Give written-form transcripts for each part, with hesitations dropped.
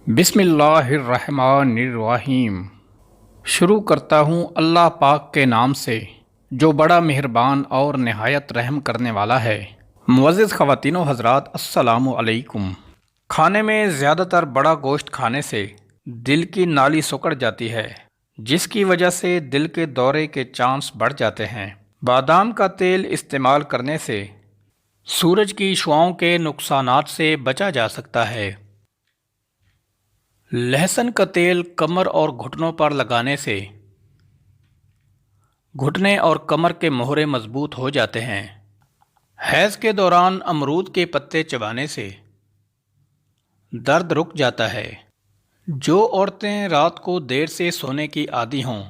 بسم اللہ الرحمن الرحیم۔ شروع کرتا ہوں اللہ پاک کے نام سے جو بڑا مہربان اور نہایت رحم کرنے والا ہے۔ معزز خواتین و حضرات، السلام علیکم۔ کھانے میں زیادہ تر بڑا گوشت کھانے سے دل کی نالی سکڑ جاتی ہے، جس کی وجہ سے دل کے دورے کے چانس بڑھ جاتے ہیں۔ بادام کا تیل استعمال کرنے سے سورج کی شعاؤں کے نقصانات سے بچا جا سکتا ہے۔ لہسن کا تیل کمر اور گھٹنوں پر لگانے سے گھٹنے اور کمر کے مہرے مضبوط ہو جاتے ہیں۔ حیض کے دوران امرود کے پتے چبانے سے درد رک جاتا ہے۔ جو عورتیں رات کو دیر سے سونے کی عادی ہوں،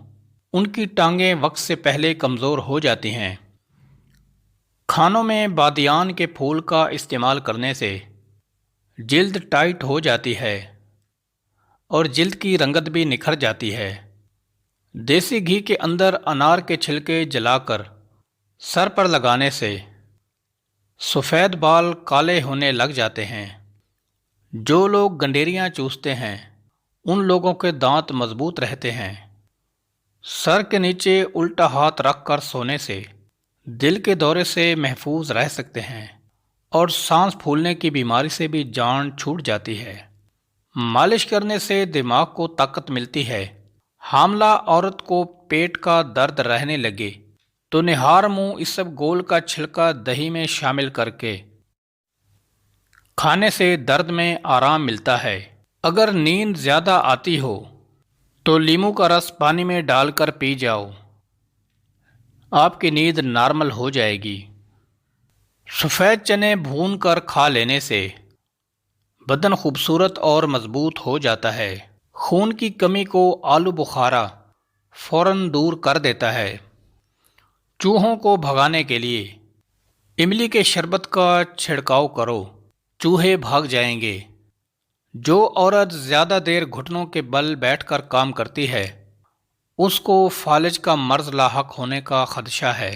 ان کی ٹانگیں وقت سے پہلے کمزور ہو جاتی ہیں۔ کھانوں میں بادیان کے پھول کا استعمال کرنے سے جلد ٹائٹ ہو جاتی ہے اور جلد کی رنگت بھی نکھر جاتی ہے۔ دیسی گھی کے اندر انار کے چھلکے جلا کر سر پر لگانے سے سفید بال کالے ہونے لگ جاتے ہیں۔ جو لوگ گنڈیریاں چوستے ہیں، ان لوگوں کے دانت مضبوط رہتے ہیں۔ سر کے نیچے الٹا ہاتھ رکھ کر سونے سے دل کے دورے سے محفوظ رہ سکتے ہیں اور سانس پھولنے کی بیماری سے بھی جان چھوٹ جاتی ہے۔ مالش کرنے سے دماغ کو طاقت ملتی ہے۔ حاملہ عورت کو پیٹ کا درد رہنے لگے تو نہار منہ اسب گول کا چھلکا دہی میں شامل کر کے کھانے سے درد میں آرام ملتا ہے۔ اگر نیند زیادہ آتی ہو تو لیموں کا رس پانی میں ڈال کر پی جاؤ، آپ کی نیند نارمل ہو جائے گی۔ سفید چنے بھون کر کھا لینے سے بدن خوبصورت اور مضبوط ہو جاتا ہے۔ خون کی کمی کو آلو بخارا فوراً دور کر دیتا ہے۔ چوہوں کو بھگانے کے لیے املی کے شربت کا چھڑکاؤ کرو، چوہے بھاگ جائیں گے۔ جو عورت زیادہ دیر گھٹنوں کے بل بیٹھ کر کام کرتی ہے، اس کو فالج کا مرض لاحق ہونے کا خدشہ ہے۔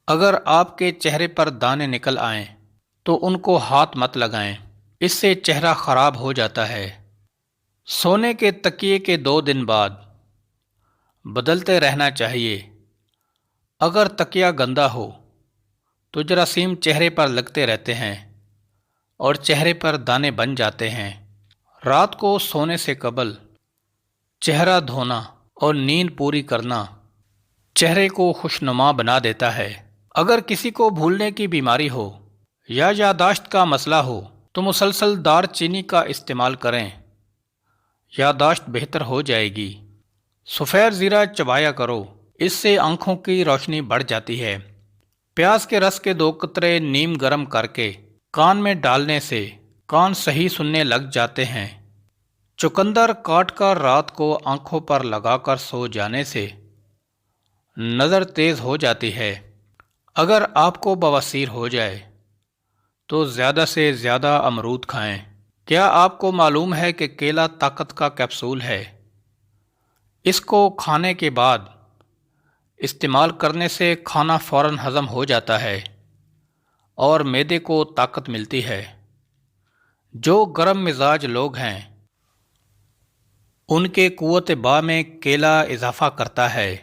اگر آپ کے چہرے پر دانے نکل آئیں تو ان کو ہاتھ مت لگائیں، اس سے چہرہ خراب ہو جاتا ہے۔ سونے کے تکیے کے 2 دن بعد بدلتے رہنا چاہیے۔ اگر تکیہ گندا ہو تو جراثیم چہرے پر لگتے رہتے ہیں اور چہرے پر دانے بن جاتے ہیں۔ رات کو سونے سے قبل چہرہ دھونا اور نیند پوری کرنا چہرے کو خوشنما بنا دیتا ہے۔ اگر کسی کو بھولنے کی بیماری ہو یا یادداشت کا مسئلہ ہو تو مسلسل دار چینی کا استعمال کریں، یادداشت بہتر ہو جائے گی۔ سفید زیرہ چبایا کرو، اس سے آنکھوں کی روشنی بڑھ جاتی ہے۔ پیاز کے رس کے 2 قطرے نیم گرم کر کے کان میں ڈالنے سے کان صحیح سننے لگ جاتے ہیں۔ چقندر کاٹ کر رات کو آنکھوں پر لگا کر سو جانے سے نظر تیز ہو جاتی ہے۔ اگر آپ کو بواسیر ہو جائے تو زیادہ سے زیادہ امرود کھائیں۔ کیا آپ کو معلوم ہے کہ کیلا طاقت کا کیپسول ہے؟ اس کو کھانے کے بعد استعمال کرنے سے کھانا فوراً ہضم ہو جاتا ہے اور معدے کو طاقت ملتی ہے۔ جو گرم مزاج لوگ ہیں، ان کے قوت باہ میں کیلا اضافہ کرتا ہے۔